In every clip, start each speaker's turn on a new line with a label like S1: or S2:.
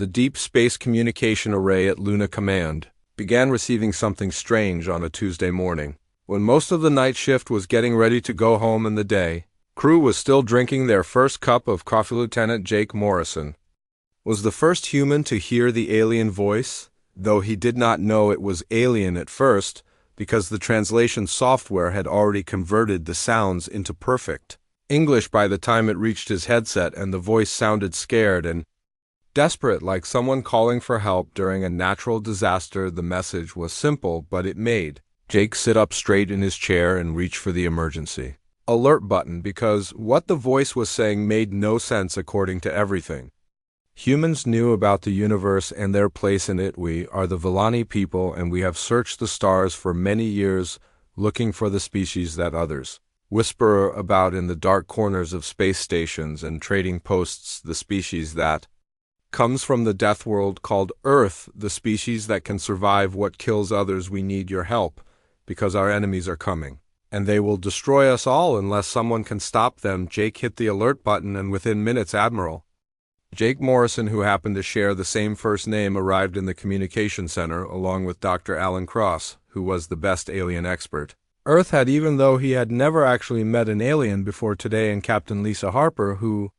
S1: The Deep Space Communication Array at Luna Command began receiving something strange on a Tuesday morning. When most of the night shift was getting ready to go home in the day, crew was still drinking their first cup of coffee. Lieutenant Jake Morrison was the first human to hear the alien voice, though he did not know it was alien at first because the translation software had already converted the sounds into perfect English by the time it reached his headset, and the voice sounded scared and desperate, like someone calling for help during a natural disaster. The message was simple, but it made Jake sit up straight in his chair and reach for the emergency alert button, because what the voice was saying made no sense according to everything humans knew about the universe and their place in it. We are the Villani people, and we have searched the stars for many years looking for the species that others whisper about in the dark corners of space stations and trading posts, the species that comes from the death world called Earth, the species that can survive what kills others. We need your help, because our enemies are coming, and they will destroy us all unless someone can stop them. Jake hit the alert button, and within minutes Admiral Jake Morrison, who happened to share the same first name, arrived in the communication center along with Dr. Alan Cross, who was the best alien expert Earth had, even though he had never actually met an alien before today, and Captain Lisa Harper, who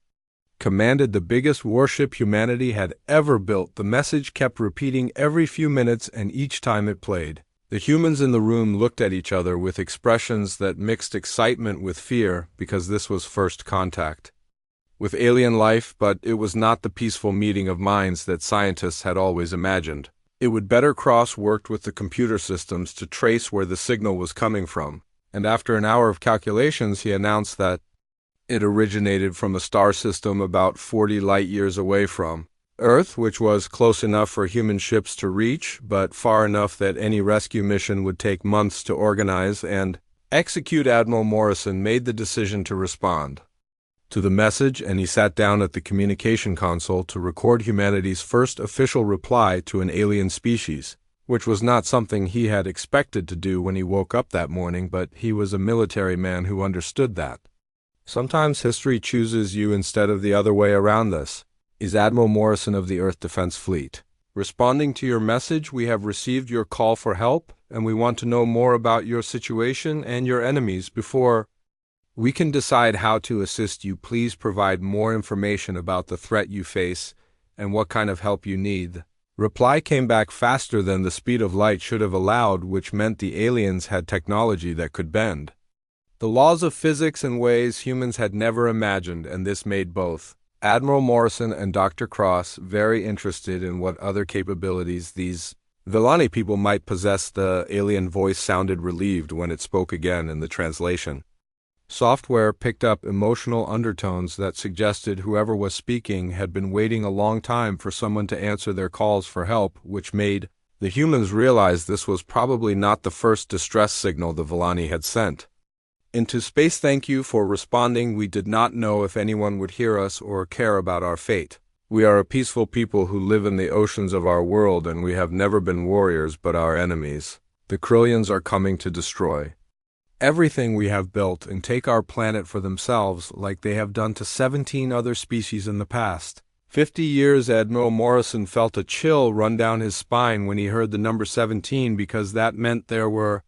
S1: commanded the biggest warship humanity had ever built. The message kept repeating every few minutes, and each time it played, the humans in the room looked at each other with expressions that mixed excitement with fear, because this was first contact with alien life, but it was not the peaceful meeting of minds that scientists had always imagined. It would better. Cross worked with the computer systems to trace where the signal was coming from, and after an hour of calculations he announced that it originated from a star system about 40 light-years away from Earth, which was close enough for human ships to reach, but far enough that any rescue mission would take months to organize and execute. Admiral Morrison made the decision to respond to the message, and he sat down at the communication console to record humanity's first official reply to an alien species, which was not something he had expected to do when he woke up that morning, but he was a military man who understood that sometimes history chooses you instead of the other way around. This is Admiral Morrison of the Earth Defense Fleet. Responding to your message, we have received your call for help, and we want to know more about your situation and your enemies before we can decide how to assist you. Please provide more information about the threat you face and what kind of help you need. Reply came back faster than the speed of light should have allowed, which meant the aliens had technology that could bend the laws of physics in ways humans had never imagined, and this made both Admiral Morrison and Dr. Cross very interested in what other capabilities these Villani people might possess. The alien voice sounded relieved when it spoke again, in the translation software picked up emotional undertones that suggested whoever was speaking had been waiting a long time for someone to answer their calls for help, which made the humans realize this was probably not the first distress signal the Villani had sent into space. Thank you for responding. We did not know if anyone would hear us or care about our fate. We are a peaceful people who live in the oceans of our world, and we have never been warriors but our enemies. The Krillians are coming to destroy everything we have built and take our planet for themselves, like they have done to 17 other species in the past 50 years. Admiral Morrison felt a chill run down his spine when he heard the number 17, because that meant there were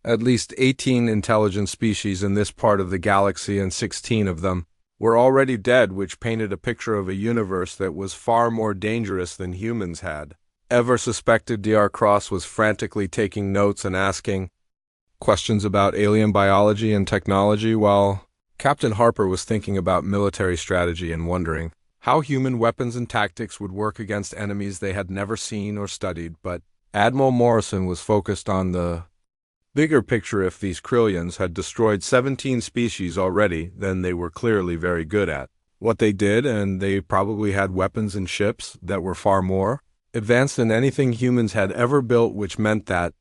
S1: at least 18 intelligent species in this part of the galaxy, and 16 of them were already dead, which painted a picture of a universe that was far more dangerous than humans had ever suspected. Dr. Cross was frantically taking notes and asking questions about alien biology and technology, while Captain Harper was thinking about military strategy and wondering how human weapons and tactics would work against enemies they had never seen or studied. But Admiral Morrison was focused on the bigger picture. If these Krillians had destroyed 17 species already, then they were clearly very good at what they did, and they probably had weapons and ships that were far more advanced than anything humans had ever built, which meant that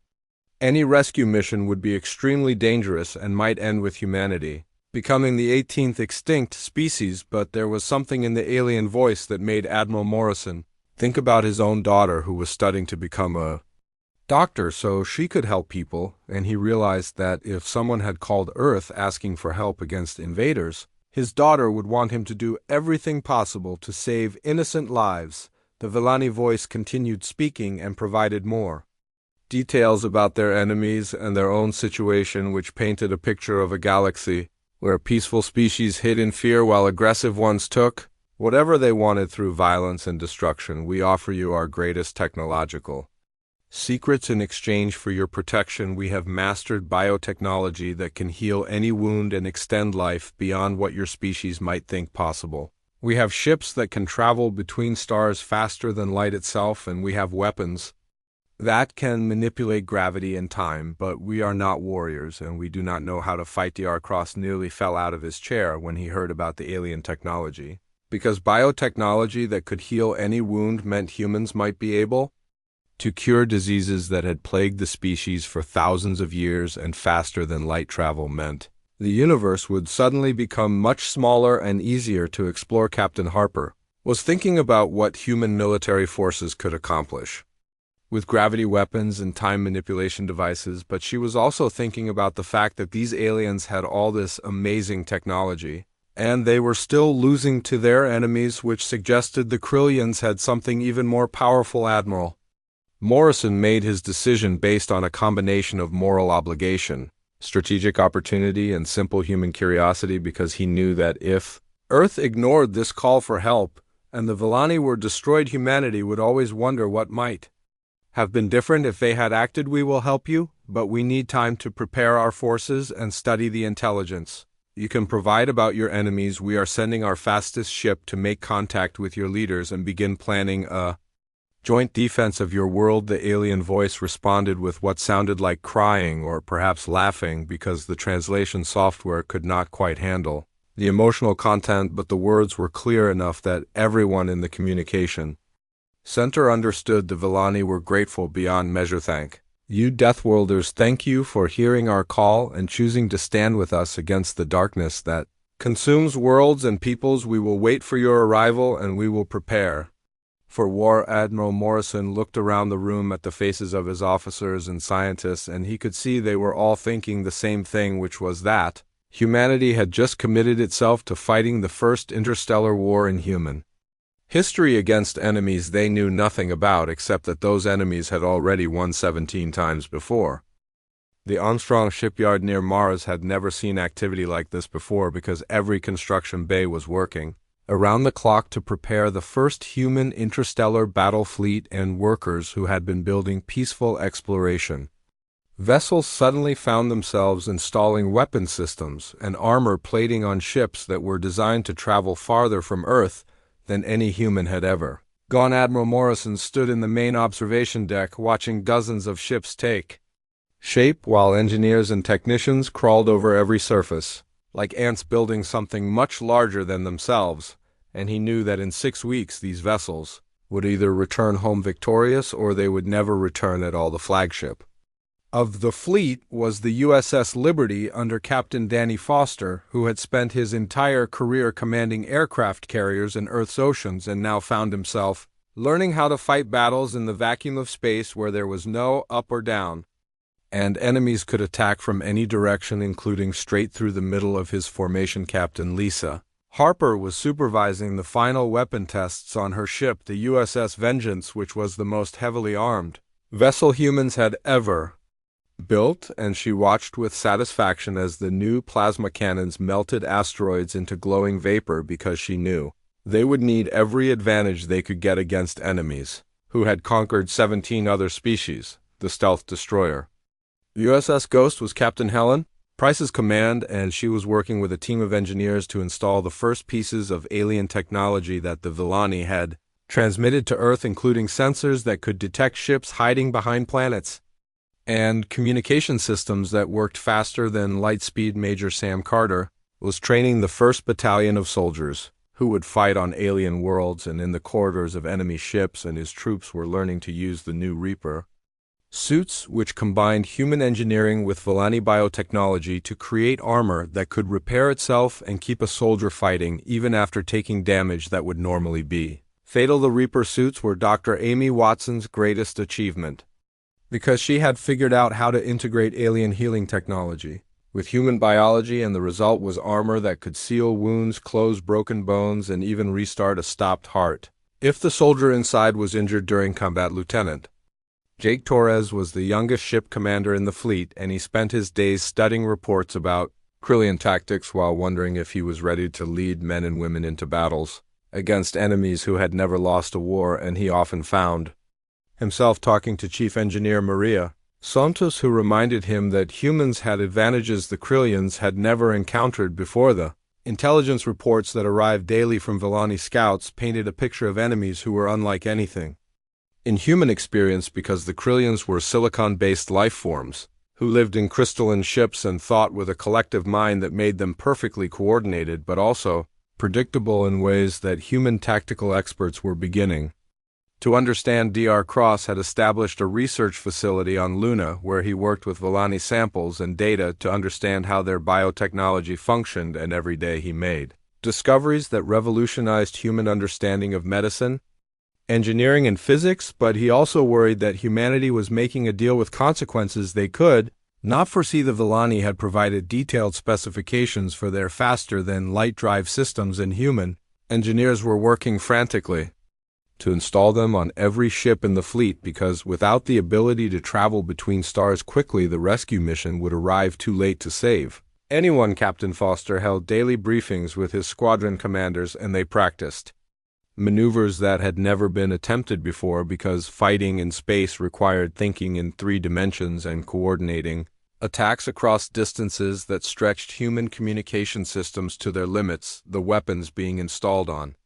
S1: any rescue mission would be extremely dangerous and might end with humanity becoming the 18th extinct species. But there was something in the alien voice that made Admiral Morrison think about his own daughter, who was studying to become a doctor so she could help people, and he realized that if someone had called Earth asking for help against invaders, his daughter would want him to do everything possible to save innocent lives. The Villani voice continued speaking and provided more details about their enemies and their own situation, which painted a picture of a galaxy where peaceful species hid in fear while aggressive ones took whatever they wanted through violence and destruction. We offer you our greatest technological secrets in exchange for your protection. We have mastered biotechnology that can heal any wound and extend life beyond what your species might think possible. We have ships that can travel between stars faster than light itself, and we have weapons that can manipulate gravity and time, but we are not warriors, and we do not know how to fight. Dr. Cross nearly fell out of his chair when he heard about the alien technology, because biotechnology that could heal any wound meant humans might be able to cure diseases that had plagued the species for thousands of years, and faster than light travel meant the universe would suddenly become much smaller and easier to explore. Captain Harper was thinking about what human military forces could accomplish with gravity weapons and time manipulation devices, but she was also thinking about the fact that these aliens had all this amazing technology, and they were still losing to their enemies, which suggested the Krillians had something even more powerful. Admiral Morrison made his decision based on a combination of moral obligation, strategic opportunity, and simple human curiosity, because he knew that if Earth ignored this call for help and the Villani were destroyed, humanity would always wonder what might have been different if they had acted. We will help you, but we need time to prepare our forces and study the intelligence you can provide about your enemies. We are sending our fastest ship to make contact with your leaders and begin planning a joint defense of your world. The alien voice responded with what sounded like crying or perhaps laughing, because the translation software could not quite handle the emotional content, but the words were clear enough that everyone in the communication center understood. The Villani were grateful beyond measure. Thank you, Deathworlders. Thank you for hearing our call and choosing to stand with us against the darkness that consumes worlds and peoples. We will wait for your arrival, and we will prepare for war. Admiral Morrison looked around the room at the faces of his officers and scientists, and he could see they were all thinking the same thing, which was that humanity had just committed itself to fighting the first interstellar war in human history against enemies they knew nothing about, except that those enemies had already won 17 times before. The Armstrong shipyard near Mars had never seen activity like this before, because every construction bay was working around the clock to prepare the first human interstellar battle fleet and workers who had been building peaceful exploration vessels suddenly found themselves installing weapon systems and armor plating on ships that were designed to travel farther from Earth than any human had ever gone. Admiral Morrison stood in the main observation deck, watching dozens of ships take shape, while engineers and technicians crawled over every surface like ants building something much larger than themselves, and he knew that in 6 weeks these vessels would either return home victorious or they would never return at all. The flagship of the fleet was the USS Liberty under Captain Danny Foster, who had spent his entire career commanding aircraft carriers in Earth's oceans and now found himself learning how to fight battles in the vacuum of space where there was no up or down, and enemies could attack from any direction, including straight through the middle of his formation. Captain Lisa Harper was supervising the final weapon tests on her ship, the USS Vengeance, which was the most heavily armed vessel humans had ever built, and she watched with satisfaction as the new plasma cannons melted asteroids into glowing vapor, because she knew they would need every advantage they could get against enemies who had conquered 17 other species. The stealth destroyer USS Ghost was Captain Helen Price's command, and she was working with a team of engineers to install the first pieces of alien technology that the Villani had transmitted to Earth, including sensors that could detect ships hiding behind planets and communication systems that worked faster than light speed. Major Sam Carter was training the first battalion of soldiers who would fight on alien worlds and in the corridors of enemy ships, and his troops were learning to use the new Reaper suits, which combined human engineering with Villani biotechnology to create armor that could repair itself and keep a soldier fighting even after taking damage that would normally be fatal. The Reaper suits were Dr. Amy Watson's greatest achievement, because she had figured out how to integrate alien healing technology with human biology, and the result was armor that could seal wounds, close broken bones, and even restart a stopped heart. if the soldier inside was injured during combat. Lieutenant Jake Torres was the youngest ship commander in the fleet, and he spent his days studying reports about Krillian tactics while wondering if he was ready to lead men and women into battles against enemies who had never lost a war, and he often found himself talking to Chief Engineer Maria Santos, who reminded him that humans had advantages the Krillians had never encountered before. The intelligence reports that arrived daily from Villani scouts painted a picture of enemies who were unlike anything in human experience, because the Krillians were silicon-based life forms who lived in crystalline ships and thought with a collective mind that made them perfectly coordinated but also predictable in ways that human tactical experts were beginning to understand. Dr. Cross had established a research facility on Luna where he worked with Villani samples and data to understand how their biotechnology functioned, and every day he made discoveries that revolutionized human understanding of medicine, engineering, and physics. But he also worried that humanity was making a deal with consequences they could not foresee. The Villani had provided detailed specifications for their faster-than-light drive systems, and human engineers were working frantically to install them on every ship in the fleet, because without the ability to travel between stars quickly, the rescue mission would arrive too late to save anyone. Captain Foster held daily briefings with his squadron commanders, and they practiced maneuvers that had never been attempted before, because fighting in space required thinking in 3 dimensions and coordinating attacks across distances that stretched human communication systems to their limits. The weapons being installed on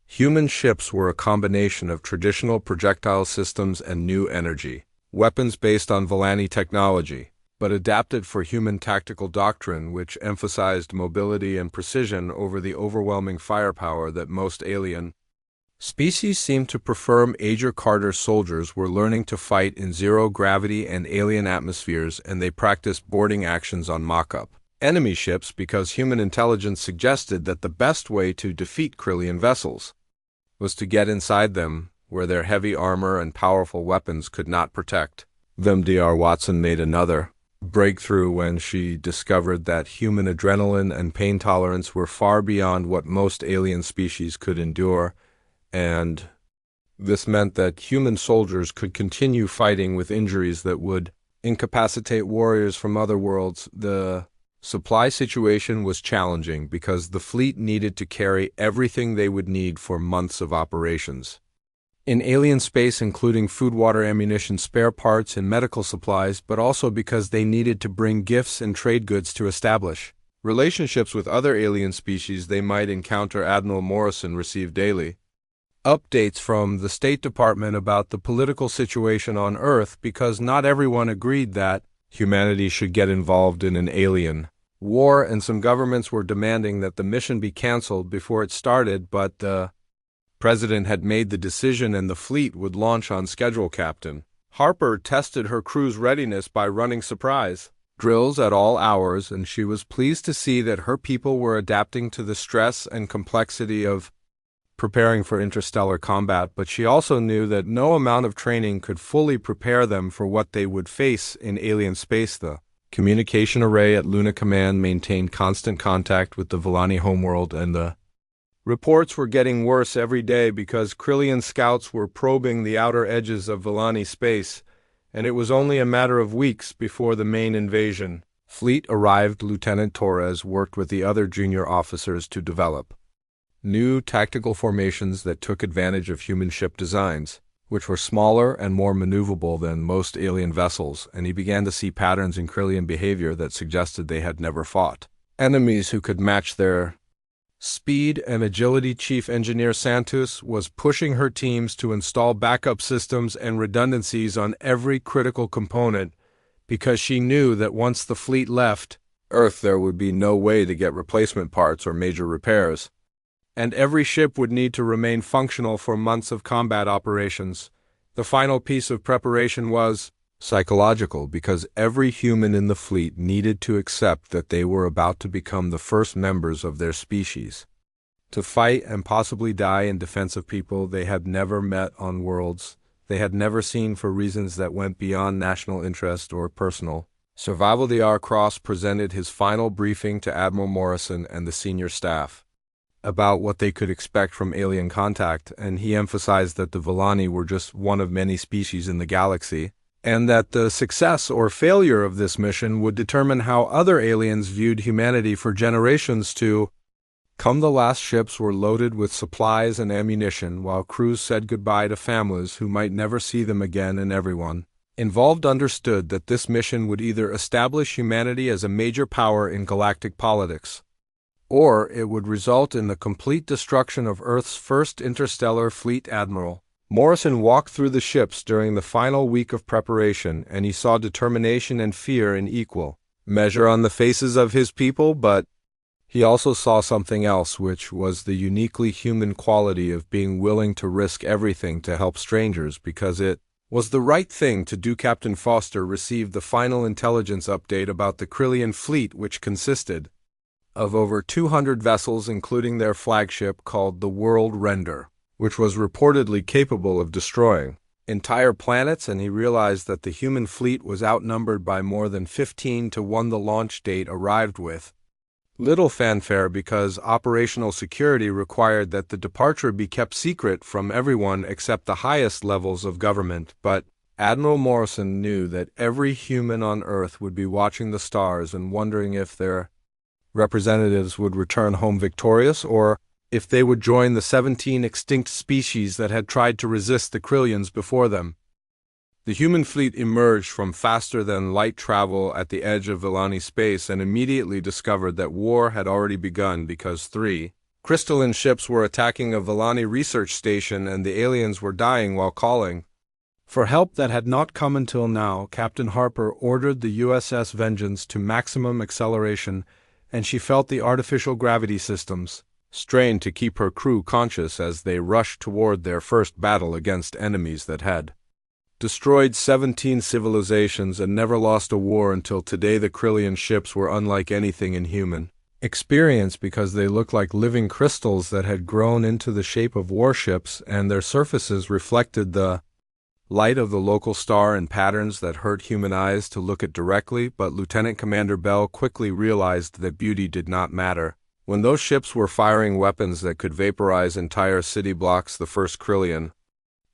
S1: human ships were a combination of traditional projectile systems and new energy weapons based on Villani technology, but adapted for human tactical doctrine, which emphasized mobility and precision over the overwhelming firepower that most alien species seemed to prefer. Major Carter's soldiers were learning to fight in zero-gravity and alien atmospheres, and they practiced boarding actions on mock-up enemy ships because human intelligence suggested that the best way to defeat Krillian vessels was to get inside them, where their heavy armor and powerful weapons could not protect them. Dr. Watson made another breakthrough when she discovered that human adrenaline and pain tolerance were far beyond what most alien species could endure, and this meant that human soldiers could continue fighting with injuries that would incapacitate warriors from other worlds. The supply situation was challenging because the fleet needed to carry everything they would need for months of operations in alien space, including food, water, ammunition, spare parts, and medical supplies, but also because they needed to bring gifts and trade goods to establish relationships with other alien species they might encounter. Admiral Morrison received daily updates from the State Department about the political situation on Earth, because not everyone agreed that humanity should get involved in an alien war, and some governments were demanding that the mission be canceled before it started, but the president had made the decision and the fleet would launch on schedule. Captain Harper tested her crew's readiness by running surprise drills at all hours, and she was pleased to see that her people were adapting to the stress and complexity of preparing for interstellar combat, but she also knew that no amount of training could fully prepare them for what they would face in alien space. The communication array at Luna Command maintained constant contact with the Villani homeworld, and the reports were getting worse every day because Krillian scouts were probing the outer edges of Villani space, and it was only a matter of weeks before the main invasion fleet arrived. Lieutenant Torres worked with the other junior officers to develop new tactical formations that took advantage of human ship designs, which were smaller and more maneuverable than most alien vessels, and he began to see patterns in Krillian behavior that suggested they had never fought enemies who could match their speed and agility. Chief Engineer Santos was pushing her teams to install backup systems and redundancies on every critical component, because she knew that once the fleet left Earth, there would be no way to get replacement parts or major repairs, and every ship would need to remain functional for months of combat operations. The final piece of preparation was psychological, because every human in the fleet needed to accept that they were about to become the first members of their species, to fight and possibly die in defense of people they had never met on worlds they had never seen, for reasons that went beyond national interest or personal survival. Dr. Cross presented his final briefing to Admiral Morrison and the senior staff. about what they could expect from alien contact, and he emphasized that the Villani were just one of many species in the galaxy, and that the success or failure of this mission would determine how other aliens viewed humanity for generations to come. The last ships were loaded with supplies and ammunition, while crews said goodbye to families who might never see them again, and everyone involved understood that this mission would either establish humanity as a major power in galactic politics, or it would result in the complete destruction of Earth's first interstellar fleet. Admiral Morrison walked through the ships during the final week of preparation, and he saw determination and fear in equal measure on the faces of his people, but he also saw something else, which was the uniquely human quality of being willing to risk everything to help strangers because it was the right thing to do. Captain Foster received the final intelligence update about the Krillian fleet, which consisted of over 200 vessels, including their flagship called the World Render, which was reportedly capable of destroying entire planets, and he realized that the human fleet was outnumbered by more than 15 to 1. The launch date arrived with little fanfare because operational security required that the departure be kept secret from everyone except the highest levels of government, but Admiral Morrison knew that every human on Earth would be watching the stars and wondering if their representatives would return home victorious, or if they would join the 17 extinct species that had tried to resist the Krillians before them. The human fleet emerged from faster-than-light travel at the edge of Villani space and immediately discovered that war had already begun because 3 crystalline ships were attacking a Villani research station and the aliens were dying while calling for help that had not come until now. Captain Harper ordered the USS Vengeance to maximum acceleration, and she felt the artificial gravity systems strain to keep her crew conscious as they rushed toward their first battle against enemies that had destroyed 17 civilizations and never lost a war until today. The Krillian ships were unlike anything in human experience because they looked like living crystals that had grown into the shape of warships, and their surfaces reflected the light of the local star in patterns that hurt human eyes to look at directly. But Lieutenant Commander Bell quickly realized that beauty did not matter. When those ships were firing weapons that could vaporize entire city blocks, the first Krillian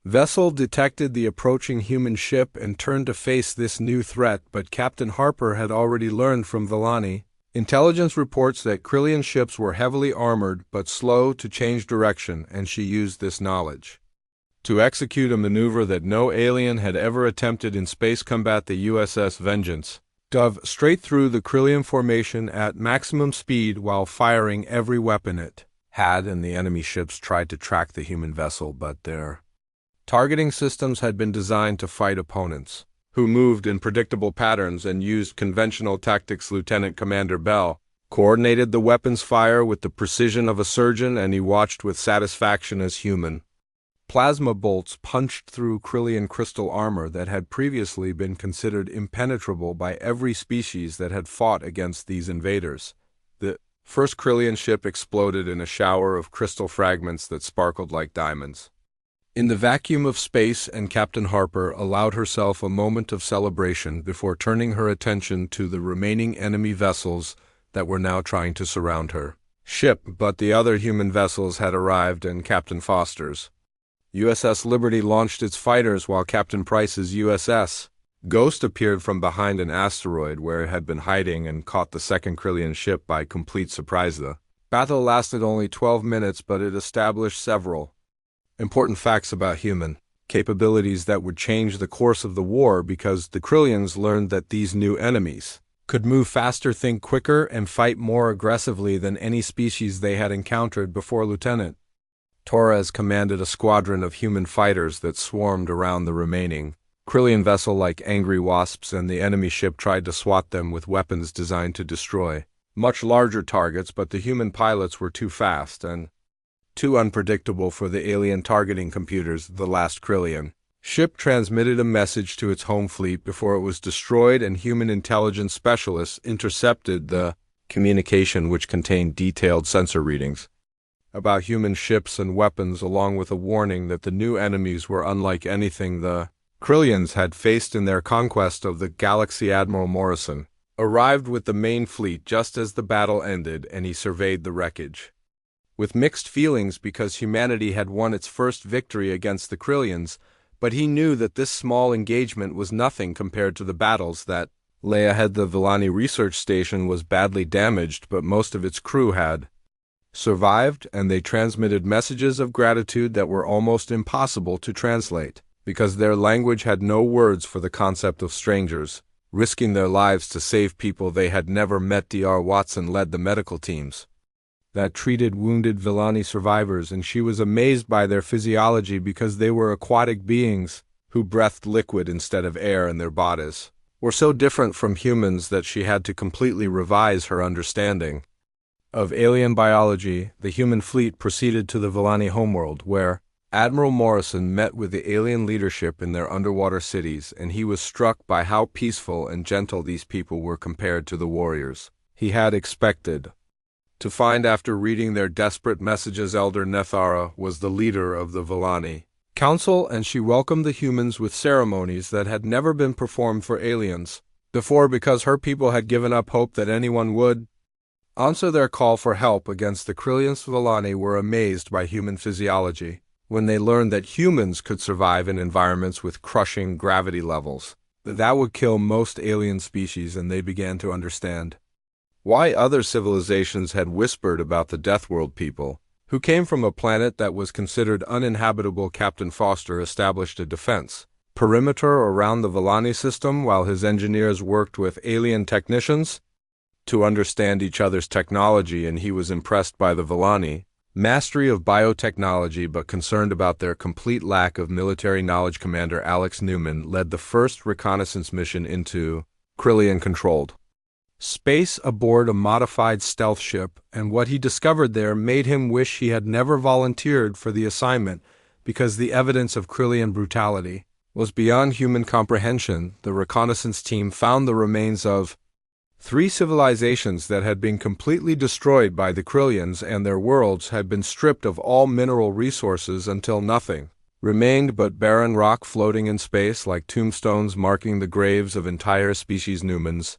S1: vessel detected the approaching human ship and turned to face this new threat, but Captain Harper had already learned from Villani intelligence reports that Krillian ships were heavily armored but slow to change direction, and she used this knowledge to execute a maneuver that no alien had ever attempted in space combat. The USS Vengeance dove straight through the Krillian formation at maximum speed while firing every weapon it had, and the enemy ships tried to track the human vessel, but their targeting systems had been designed to fight opponents who moved in predictable patterns and used conventional tactics. Lieutenant Commander Bell coordinated the weapons fire with the precision of a surgeon, and he watched with satisfaction as human plasma bolts punched through Krillian crystal armor that had previously been considered impenetrable by every species that had fought against these invaders. The first Krillian ship exploded in a shower of crystal fragments that sparkled like diamonds in the vacuum of space, and Captain Harper allowed herself a moment of celebration before turning her attention to the remaining enemy vessels that were now trying to surround her ship. But the other human vessels had arrived, and Captain Foster's USS Liberty launched its fighters while Captain Price's USS Ghost appeared from behind an asteroid where it had been hiding and caught the second Krillian ship by complete surprise. The battle lasted only 12 minutes, but it established several important facts about human capabilities that would change the course of the war, because the Krillians learned that these new enemies could move faster, think quicker, and fight more aggressively than any species they had encountered before. Lieutenant Torres commanded a squadron of human fighters that swarmed around the remaining Krillian vessel like angry wasps, and the enemy ship tried to swat them with weapons designed to destroy much larger targets, but the human pilots were too fast and too unpredictable for the alien targeting computers. The last Krillian ship transmitted a message to its home fleet before it was destroyed, and human intelligence specialists intercepted the communication, which contained detailed sensor readings about human ships and weapons, along with a warning that the new enemies were unlike anything the Krillians had faced in their conquest of the galaxy. Admiral Morrison arrived with the main fleet just as the battle ended, and he surveyed the wreckage with mixed feelings because humanity had won its first victory against the Krillians, but he knew that this small engagement was nothing compared to the battles that lay ahead. The Villani research station was badly damaged, but most of its crew had survived, and they transmitted messages of gratitude that were almost impossible to translate, because their language had no words for the concept of strangers, risking their lives to save people they had never met. Dr. Watson led the medical teams that treated wounded Villani survivors, and she was amazed by their physiology because they were aquatic beings who breathed liquid instead of air, and their bodies were so different from humans that she had to completely revise her understanding of alien biology. The human fleet proceeded to the Villani homeworld, where Admiral Morrison met with the alien leadership in their underwater cities, and he was struck by how peaceful and gentle these people were compared to the warriors he had expected to find after reading their desperate messages. Elder Nethara was the leader of the Villani Council, and she welcomed the humans with ceremonies that had never been performed for aliens before, because her people had given up hope that anyone would answer their call for help against the Krillians. Villani were amazed by human physiology when they learned that humans could survive in environments with crushing gravity levels that would kill most alien species, and they began to understand why other civilizations had whispered about the Deathworld people, who came from a planet that was considered uninhabitable. Captain Foster established a defense perimeter around the Villani system while his engineers worked with alien technicians to understand each other's technology, and he was impressed by the Villani mastery of biotechnology but concerned about their complete lack of military knowledge. Commander Alex Newman led the first reconnaissance mission into Krillian-controlled space aboard a modified stealth ship, and what he discovered there made him wish he had never volunteered for the assignment, because the evidence of Krillian brutality was beyond human comprehension. The reconnaissance team found the remains of 3 civilizations that had been completely destroyed by the Krillians, and their worlds had been stripped of all mineral resources until nothing remained but barren rock floating in space like tombstones marking the graves of entire species. Newman's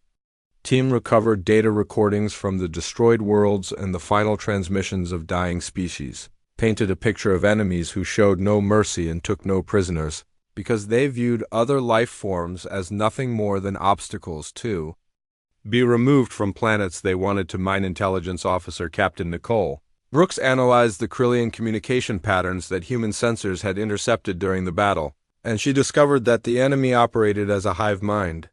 S1: team recovered data recordings from the destroyed worlds, and the final transmissions of dying species painted a picture of enemies who showed no mercy and took no prisoners, because they viewed other life forms as nothing more than obstacles to be removed from planets they wanted to mine. Intelligence officer Captain Nicole Brooks analyzed the Krillian communication patterns that human sensors had intercepted during the battle, and she discovered that the enemy operated as a hive mind,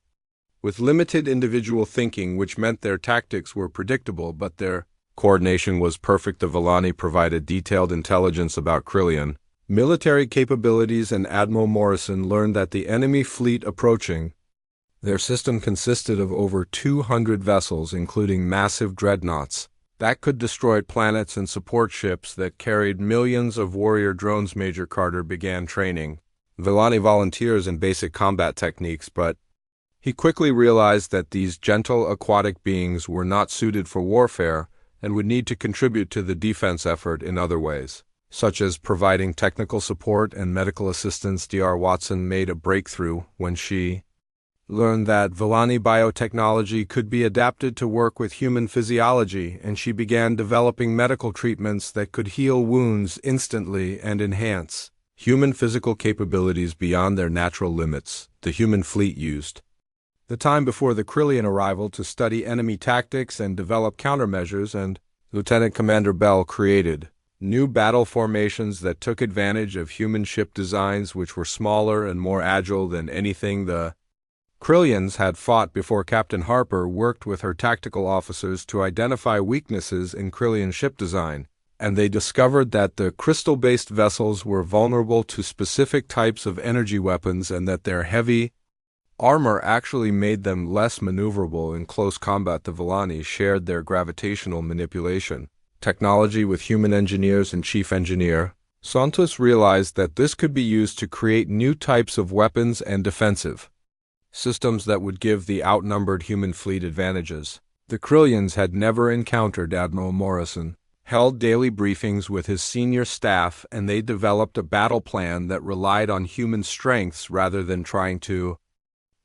S1: with limited individual thinking, which meant their tactics were predictable but their coordination was perfect. The Villani provided detailed intelligence about Krillian military capabilities, and Admiral Morrison learned that the enemy fleet approaching their system consisted of over 200 vessels, including massive dreadnoughts that could destroy planets and support ships that carried millions of warrior drones. Major Carter began training Villani volunteers in basic combat techniques, but he quickly realized that these gentle aquatic beings were not suited for warfare and would need to contribute to the defense effort in other ways, such as providing technical support and medical assistance. Dr. Watson made a breakthrough when she learned that Villani biotechnology could be adapted to work with human physiology, and she began developing medical treatments that could heal wounds instantly and enhance human physical capabilities beyond their natural limits. The human fleet used the time before the Krillian arrival to study enemy tactics and develop countermeasures, and Lieutenant Commander Bell created new battle formations that took advantage of human ship designs, which were smaller and more agile than anything the Krillians had fought before. Captain Harper worked with her tactical officers to identify weaknesses in Krillian ship design, and they discovered that the crystal-based vessels were vulnerable to specific types of energy weapons, and that their heavy armor actually made them less maneuverable in close combat. The Villani shared their gravitational manipulation technology with human engineers, and Chief Engineer Santos realized that this could be used to create new types of weapons and defensive systems that would give the outnumbered human fleet advantages. The Krillians had never encountered Admiral Morrison, held daily briefings with his senior staff, and they developed a battle plan that relied on human strengths rather than trying to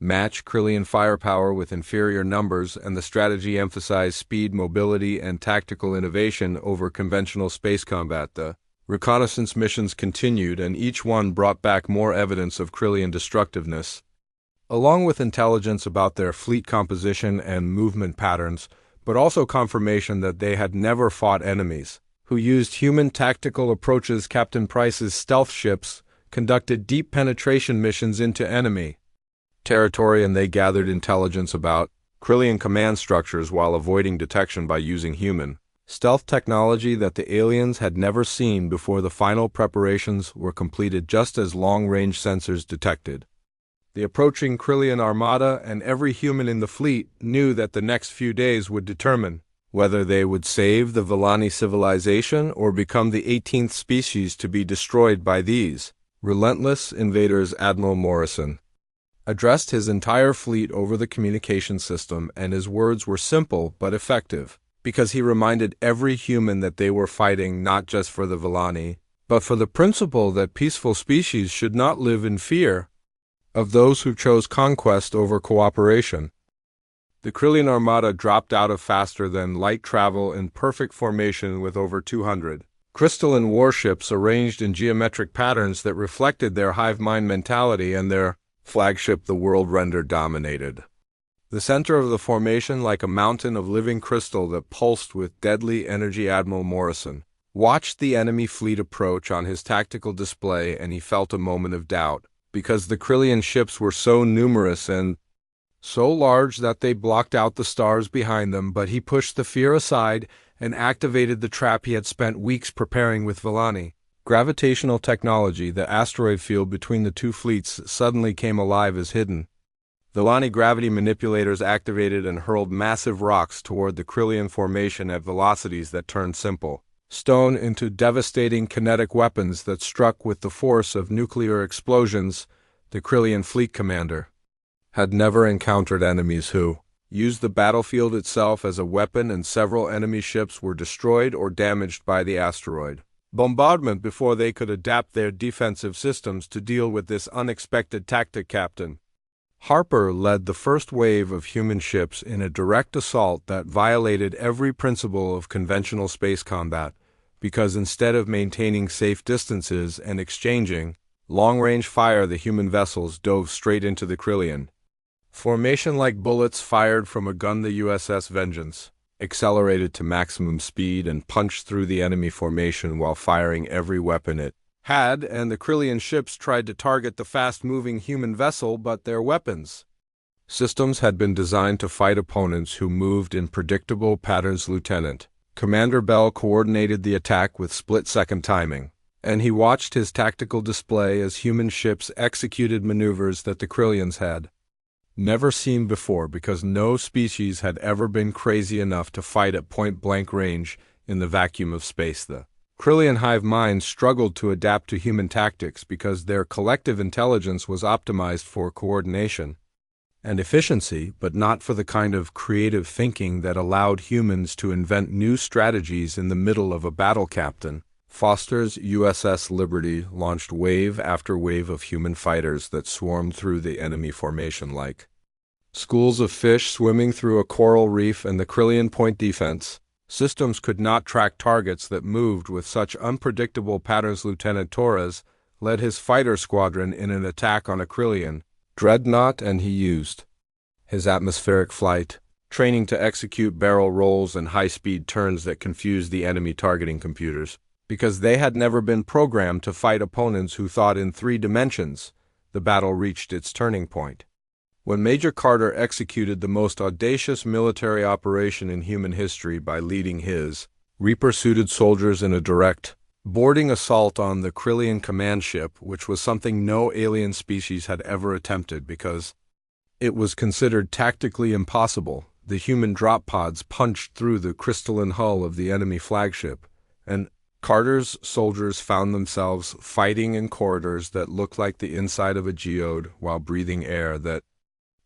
S1: match Krillian firepower with inferior numbers, and the strategy emphasized speed, mobility, and tactical innovation over conventional space combat. The reconnaissance missions continued, and each one brought back more evidence of Krillian destructiveness, along with intelligence about their fleet composition and movement patterns, but also confirmation that they had never fought enemies, who used human tactical approaches. Captain Price's stealth ships conducted deep penetration missions into enemy territory, and they gathered intelligence about Krillian command structures while avoiding detection by using human stealth technology that the aliens had never seen before. The final preparations were completed just as long-range sensors detected the approaching Krillian armada, and every human in the fleet knew that the next few days would determine whether they would save the Villani civilization or become the 18th species to be destroyed by these relentless invaders. Admiral Morrison addressed his entire fleet over the communication system, and his words were simple but effective, because he reminded every human that they were fighting not just for the Villani, but for the principle that peaceful species should not live in fear of those who chose conquest over cooperation. The Krillian armada dropped out of faster-than-light travel in perfect formation with over 200 crystalline warships arranged in geometric patterns that reflected their hive mind mentality, and their flagship, the world rendered, dominated the center of the formation like a mountain of living crystal that pulsed with deadly energy. Admiral Morrison watched the enemy fleet approach on his tactical display, and he felt a moment of doubt, because the Krillian ships were so numerous and so large that they blocked out the stars behind them. But he pushed the fear aside and activated the trap he had spent weeks preparing with Villani gravitational technology. The asteroid field between the two fleets suddenly came alive as hidden Villani gravity manipulators activated and hurled massive rocks toward the Krillian formation at velocities that turned simple stone into devastating kinetic weapons that struck with the force of nuclear explosions. The Krillian fleet commander had never encountered enemies who used the battlefield itself as a weapon, and several enemy ships were destroyed or damaged by the asteroid bombardment before they could adapt their defensive systems to deal with this unexpected tactic. Captain Harper led the first wave of human ships in a direct assault that violated every principle of conventional space combat, because instead of maintaining safe distances and exchanging long-range fire, the human vessels dove straight into the Krillian formation like bullets fired from a gun. The USS Vengeance accelerated to maximum speed and punched through the enemy formation while firing every weapon it had, and the Krillian ships tried to target the fast-moving human vessel, but their weapons systems had been designed to fight opponents who moved in predictable patterns. Lieutenant Commander Bell coordinated the attack with split-second timing, and he watched his tactical display as human ships executed maneuvers that the Krillians had never seen before, because no species had ever been crazy enough to fight at point-blank range in the vacuum of space. The Krillian hive mind struggled to adapt to human tactics because their collective intelligence was optimized for coordination and efficiency, but not for the kind of creative thinking that allowed humans to invent new strategies in the middle of a battle. Captain Foster's USS Liberty launched wave after wave of human fighters that swarmed through the enemy formation like schools of fish swimming through a coral reef, and the Krillian point defense systems could not track targets that moved with such unpredictable patterns. Lieutenant Torres led his fighter squadron in an attack on a Krillian dreadnought, and he used his atmospheric flight training to execute barrel rolls and high-speed turns that confused the enemy targeting computers, because they had never been programmed to fight opponents who thought in 3 dimensions. The battle reached its turning point when Major Carter executed the most audacious military operation in human history by leading his Reaper-suited soldiers in a direct boarding assault on the Krillian command ship, which was something no alien species had ever attempted because it was considered tactically impossible. The human drop pods punched through the crystalline hull of the enemy flagship, and Carter's soldiers found themselves fighting in corridors that looked like the inside of a geode while breathing air that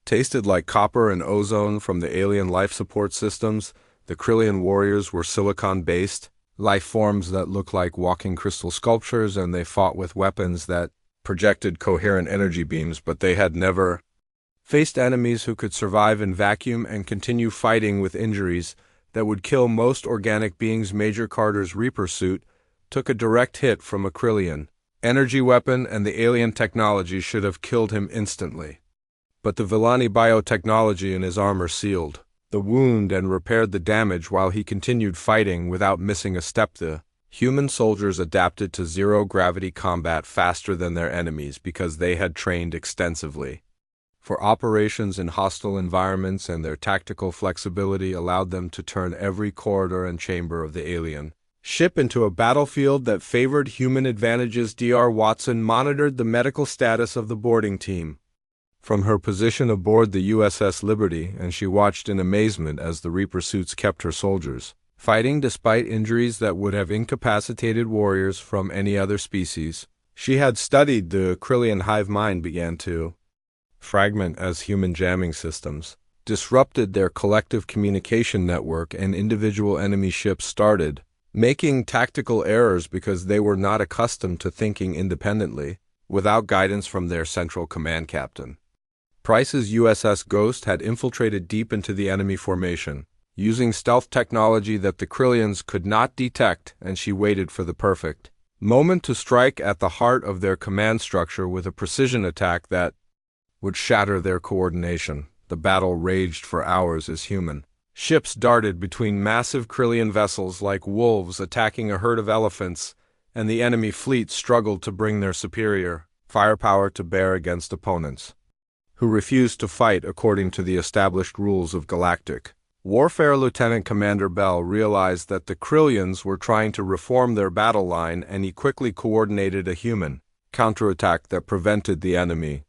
S1: tasted like copper and ozone from the alien life support systems. The Krillian warriors were silicon-based life forms that looked like walking crystal sculptures, and they fought with weapons that projected coherent energy beams, but they had never faced enemies who could survive in vacuum and continue fighting with injuries that would kill most organic beings. Major Carter's Reaper suit took a direct hit from a Krillian energy weapon, and the alien technology should have killed him instantly. But the Villani biotechnology in his armor sealed the wound and repaired the damage while he continued fighting without missing a step. The human soldiers adapted to zero-gravity combat faster than their enemies because they had trained extensively for operations in hostile environments, and their tactical flexibility allowed them to turn every corridor and chamber of the alien ship into a battlefield that favored human advantages. Dr. Watson monitored the medical status of the boarding team from her position aboard the USS Liberty, and she watched in amazement as the Reaper suits kept her soldiers fighting despite injuries that would have incapacitated warriors from any other species. She had studied the Krillian hive mind began to fragment as human jamming systems disrupted their collective communication network, and individual enemy ships started making tactical errors because they were not accustomed to thinking independently without guidance from their central command captain. Price's USS Ghost had infiltrated deep into the enemy formation, using stealth technology that the Krillians could not detect, and she waited for the perfect moment to strike at the heart of their command structure with a precision attack that would shatter their coordination. The battle raged for hours as human ships darted between massive Krillian vessels like wolves attacking a herd of elephants, and the enemy fleet struggled to bring their superior firepower to bear against opponents who refused to fight according to the established rules of Galactic warfare. Lieutenant Commander Bell realized that the Krillians were trying to reform their battle line, and he quickly coordinated a human counterattack that prevented the enemy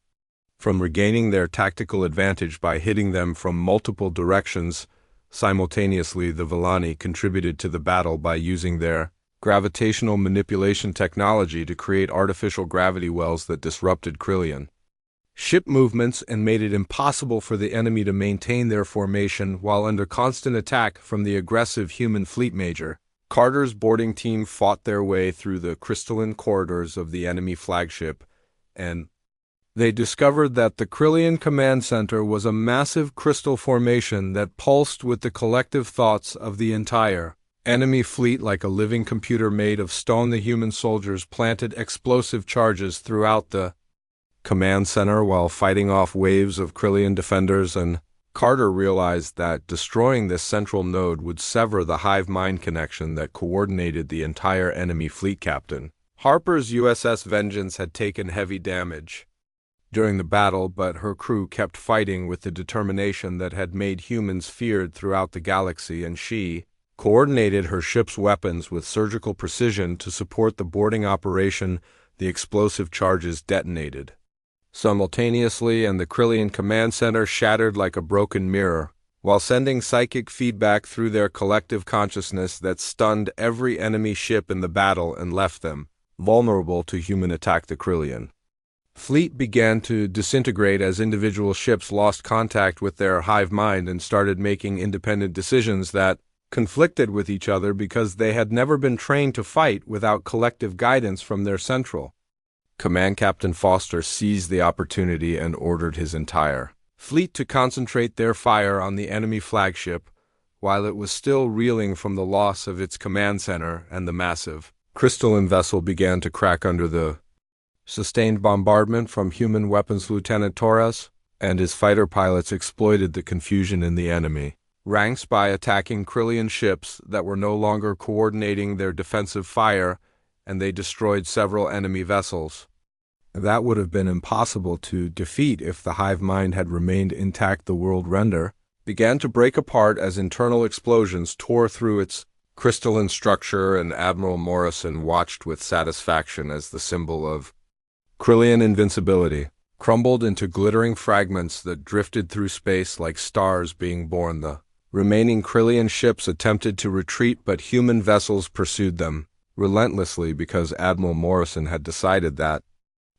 S1: from regaining their tactical advantage by hitting them from multiple directions. Simultaneously, the Villani contributed to the battle by using their gravitational manipulation technology to create artificial gravity wells that disrupted Krillian ship movements and made it impossible for the enemy to maintain their formation while under constant attack from the aggressive human fleet. Major Carter's boarding team fought their way through the crystalline corridors of the enemy flagship, and they discovered that the Krillian command center was a massive crystal formation that pulsed with the collective thoughts of the entire enemy fleet like a living computer made of stone. The human soldiers planted explosive charges throughout the command center while fighting off waves of Krillian defenders, and Carter realized that destroying this central node would sever the hive mind connection that coordinated the entire enemy fleet. Captain Harper's USS Vengeance had taken heavy damage during the battle, but her crew kept fighting with the determination that had made humans feared throughout the galaxy, and she coordinated her ship's weapons with surgical precision to support the boarding operation. The explosive charges detonated simultaneously, and the Krillian command center shattered like a broken mirror, while sending psychic feedback through their collective consciousness that stunned every enemy ship in the battle and left them vulnerable to human attack. The Krillian fleet began to disintegrate as individual ships lost contact with their hive mind and started making independent decisions that conflicted with each other because they had never been trained to fight without collective guidance from their central command. Captain Foster seized the opportunity and ordered his entire fleet to concentrate their fire on the enemy flagship while it was still reeling from the loss of its command center, and the massive crystalline vessel began to crack under the sustained bombardment from human weapons. Lieutenant Torres and his fighter pilots exploited the confusion in the enemy ranks by attacking Krillian ships that were no longer coordinating their defensive fire, and they destroyed several enemy vessels that would have been impossible to defeat if the hive mind had remained intact. The world render began to break apart as internal explosions tore through its crystalline structure, and Admiral Morrison watched with satisfaction as the symbol of Krillian invincibility crumbled into glittering fragments that drifted through space like stars being born. The remaining Krillian ships attempted to retreat, but human vessels pursued them relentlessly because Admiral Morrison had decided that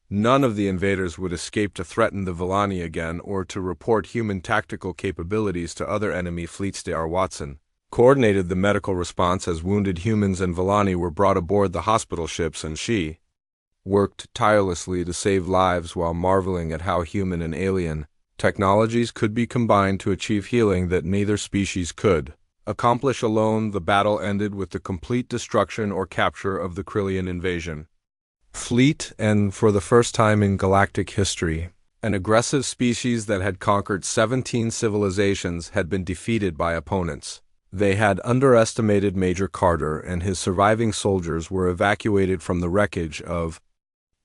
S1: none of the invaders would escape to threaten the Villani again or to report human tactical capabilities to other enemy fleets. Dr. Watson coordinated the medical response as wounded humans and Villani were brought aboard the hospital ships, and she worked tirelessly to save lives while marveling at how human and alien technologies could be combined to achieve healing that neither species could accomplish alone. The battle ended with the complete destruction or capture of the Krillian invasion fleet, and for the first time in galactic history, an aggressive species that had conquered 17 civilizations had been defeated by opponents. They had underestimated Major Carter, and his surviving soldiers were evacuated from the wreckage of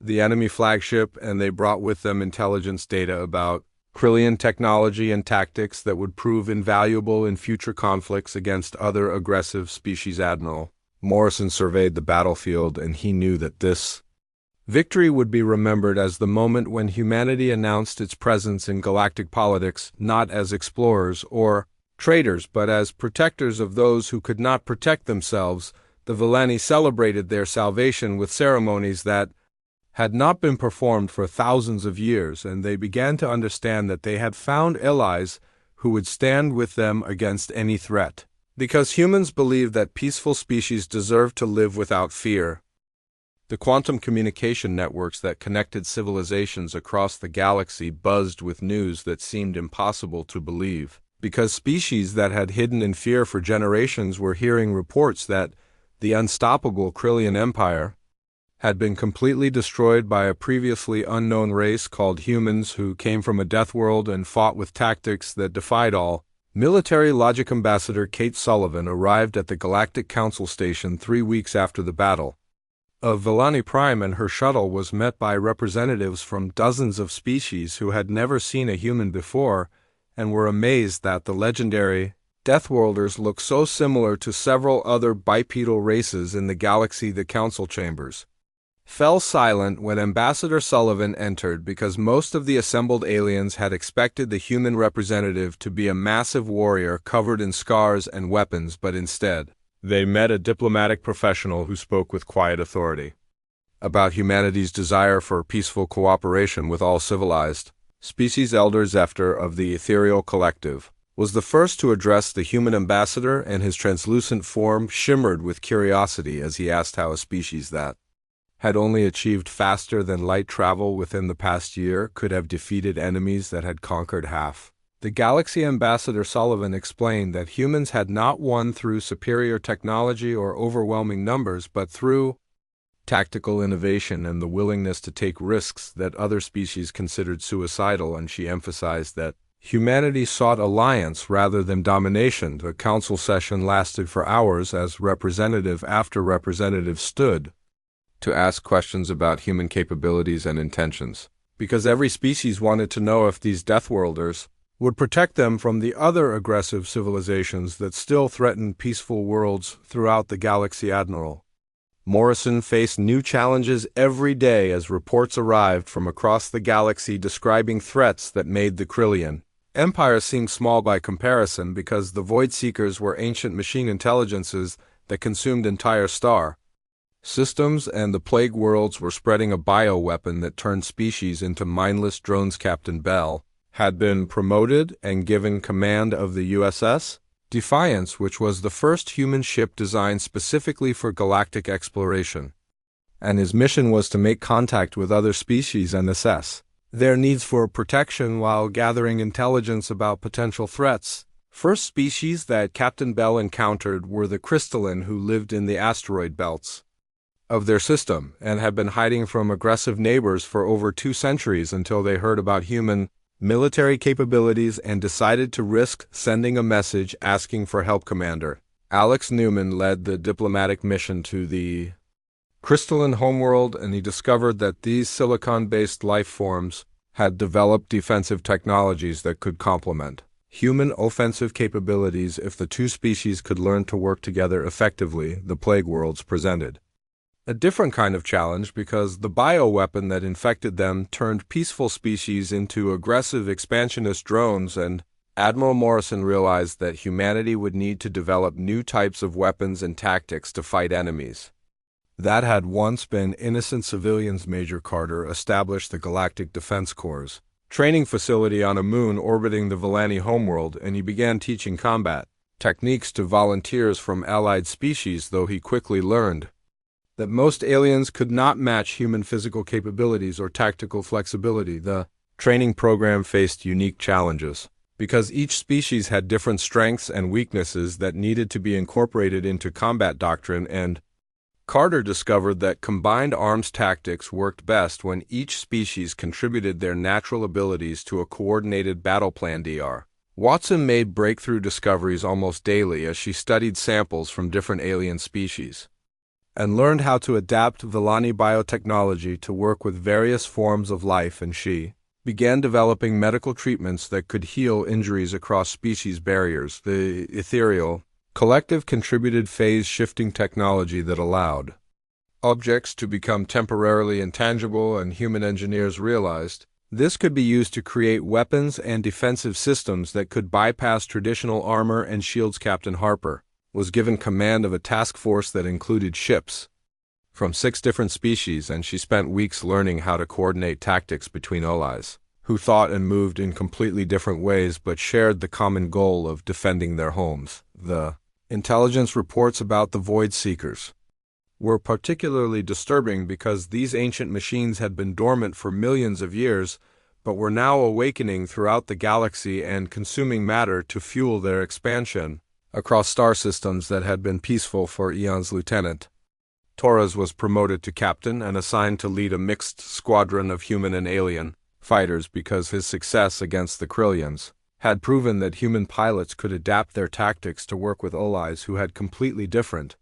S1: the enemy flagship, and they brought with them intelligence data about Krillian technology and tactics that would prove invaluable in future conflicts against other aggressive species. Admiral Morrison surveyed the battlefield, and he knew that this victory would be remembered as the moment when humanity announced its presence in galactic politics, not as explorers or traders, but as protectors of those who could not protect themselves. The Villani celebrated their salvation with ceremonies that had not been performed for thousands of years, and they began to understand that they had found allies who would stand with them against any threat. Because humans believed that peaceful species deserved to live without fear, the quantum communication networks that connected civilizations across the galaxy buzzed with news that seemed impossible to believe. Because species that had hidden in fear for generations were hearing reports that the unstoppable Krillian Empire had been completely destroyed by a previously unknown race called humans who came from a death world and fought with tactics that defied all. Military Logic Ambassador Kate Sullivan arrived at the Galactic Council Station 3 weeks after the battle of Villani Prime, and her shuttle was met by representatives from dozens of species who had never seen a human before and were amazed that the legendary Deathworlders looked so similar to several other bipedal races in the galaxy. The council chambers fell silent when Ambassador Sullivan entered, because most of the assembled aliens had expected the human representative to be a massive warrior covered in scars and weapons, but instead, they met a diplomatic professional who spoke with quiet authority about humanity's desire for peaceful cooperation with all civilized species. Elder Zephyr of the Ethereal Collective was the first to address the human ambassador, and his translucent form shimmered with curiosity as he asked how a species that had only achieved faster than light travel within the past year could have defeated enemies that had conquered half. The Galaxy Ambassador Sullivan explained that humans had not won through superior technology or overwhelming numbers, but through tactical innovation and the willingness to take risks that other species considered suicidal, and she emphasized that humanity sought alliance rather than domination. The council session lasted for hours as representative after representative stood to ask questions about human capabilities and intentions, because every species wanted to know if these Deathworlders would protect them from the other aggressive civilizations that still threatened peaceful worlds throughout the galaxy. Admiral Morrison faced new challenges every day as reports arrived from across the galaxy describing threats that made the Krillian Empire seem small by comparison, because the Void Seekers were ancient machine intelligences that consumed entire star systems, and the Plague Worlds were spreading a bioweapon that turned species into mindless drones. Captain Bell had been promoted and given command of the USS Defiance, which was the first human ship designed specifically for galactic exploration, and his mission was to make contact with other species and assess their needs for protection while gathering intelligence about potential threats. First species that Captain Bell encountered were the crystalline, who lived in the asteroid belts of their system and had been hiding from aggressive neighbors for over 2 centuries until they heard about human military capabilities and decided to risk sending a message asking for help. Commander Alex Newman led the diplomatic mission to the crystalline homeworld, and he discovered that these silicon-based life forms had developed defensive technologies that could complement human offensive capabilities if the two species could learn to work together effectively. The Plague Worlds presented a different kind of challenge, because the bioweapon that infected them turned peaceful species into aggressive expansionist drones, and Admiral Morrison realized that humanity would need to develop new types of weapons and tactics to fight enemies that had once been innocent civilians. Major Carter established the Galactic Defense Corps' training facility on a moon orbiting the Villani homeworld, and he began teaching combat techniques to volunteers from allied species, though he quickly learned that most aliens could not match human physical capabilities or tactical flexibility. The training program faced unique challenges, because each species had different strengths and weaknesses that needed to be incorporated into combat doctrine, and Carter discovered that combined arms tactics worked best when each species contributed their natural abilities to a coordinated battle plan. Dr. Watson made breakthrough discoveries almost daily as she studied samples from different alien species and learned how to adapt Villani biotechnology to work with various forms of life, and she began developing medical treatments that could heal injuries across species barriers. The ethereal collective contributed phase-shifting technology that allowed objects to become temporarily intangible, and human engineers realized this could be used to create weapons and defensive systems that could bypass traditional armor and shields. Captain Harper was given command of a task force that included ships from 6 different species, and she spent weeks learning how to coordinate tactics between allies who thought and moved in completely different ways but shared the common goal of defending their homes. The intelligence reports about the Void Seekers were particularly disturbing because these ancient machines had been dormant for millions of years but were now awakening throughout the galaxy and consuming matter to fuel their expansion across star systems that had been peaceful for eons. Lieutenant Torres was promoted to captain and assigned to lead a mixed squadron of human and alien fighters because his success against the Krillians had proven that human pilots could adapt their tactics to work with allies who had completely different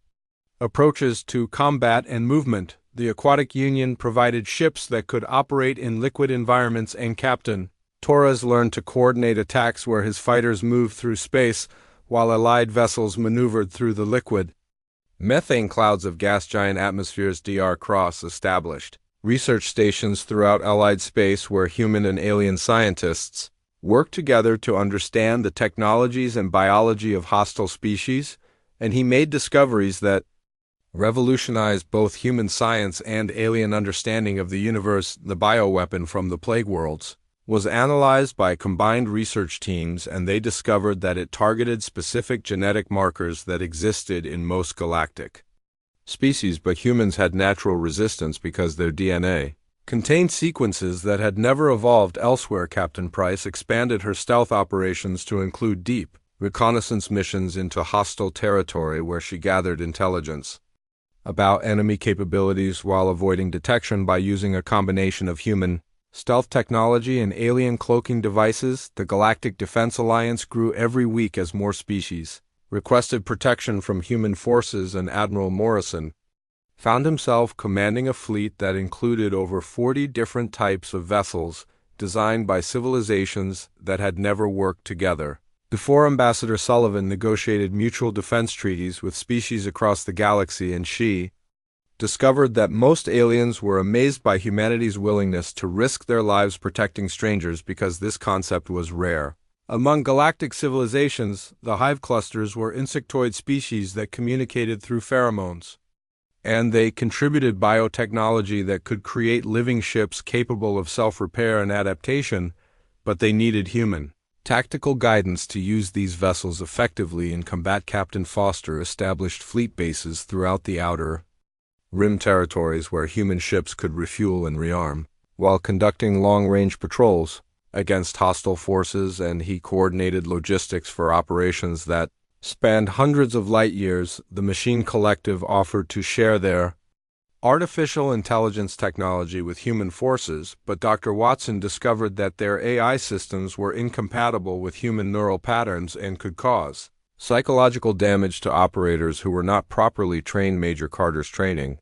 S1: approaches to combat and movement. The Aquatic Union provided ships that could operate in liquid environments, and Captain Torres learned to coordinate attacks where his fighters moved through space while Allied vessels maneuvered through the liquid methane clouds of gas giant atmospheres. Dr. Cross established research stations throughout Allied space where human and alien scientists worked together to understand the technologies and biology of hostile species, and he made discoveries that revolutionized both human science and alien understanding of the universe. The bioweapon from the Plague Worlds was analyzed by combined research teams, and they discovered that it targeted specific genetic markers that existed in most galactic species, but humans had natural resistance because their DNA contained sequences that had never evolved elsewhere. Captain Price expanded her stealth operations to include deep reconnaissance missions into hostile territory where she gathered intelligence about enemy capabilities while avoiding detection by using a combination of human stealth technology and alien cloaking devices. The Galactic Defense Alliance grew every week as more species requested protection from human forces, and Admiral Morrison found himself commanding a fleet that included over 40 different types of vessels designed by civilizations that had never worked together. Before Ambassador Sullivan negotiated mutual defense treaties with species across the galaxy, and she discovered that most aliens were amazed by humanity's willingness to risk their lives protecting strangers because this concept was rare. Among galactic civilizations, the hive clusters were insectoid species that communicated through pheromones, and they contributed biotechnology that could create living ships capable of self-repair and adaptation, but they needed human tactical guidance to use these vessels effectively in combat. Captain Foster established fleet bases throughout the outer rim territories where human ships could refuel and rearm, while conducting long-range patrols against hostile forces, and he coordinated logistics for operations that spanned hundreds of light years. The Machine Collective offered to share their artificial intelligence technology with human forces, but Dr. Watson discovered that their AI systems were incompatible with human neural patterns and could cause psychological damage to operators who were not properly trained. Major Carter's training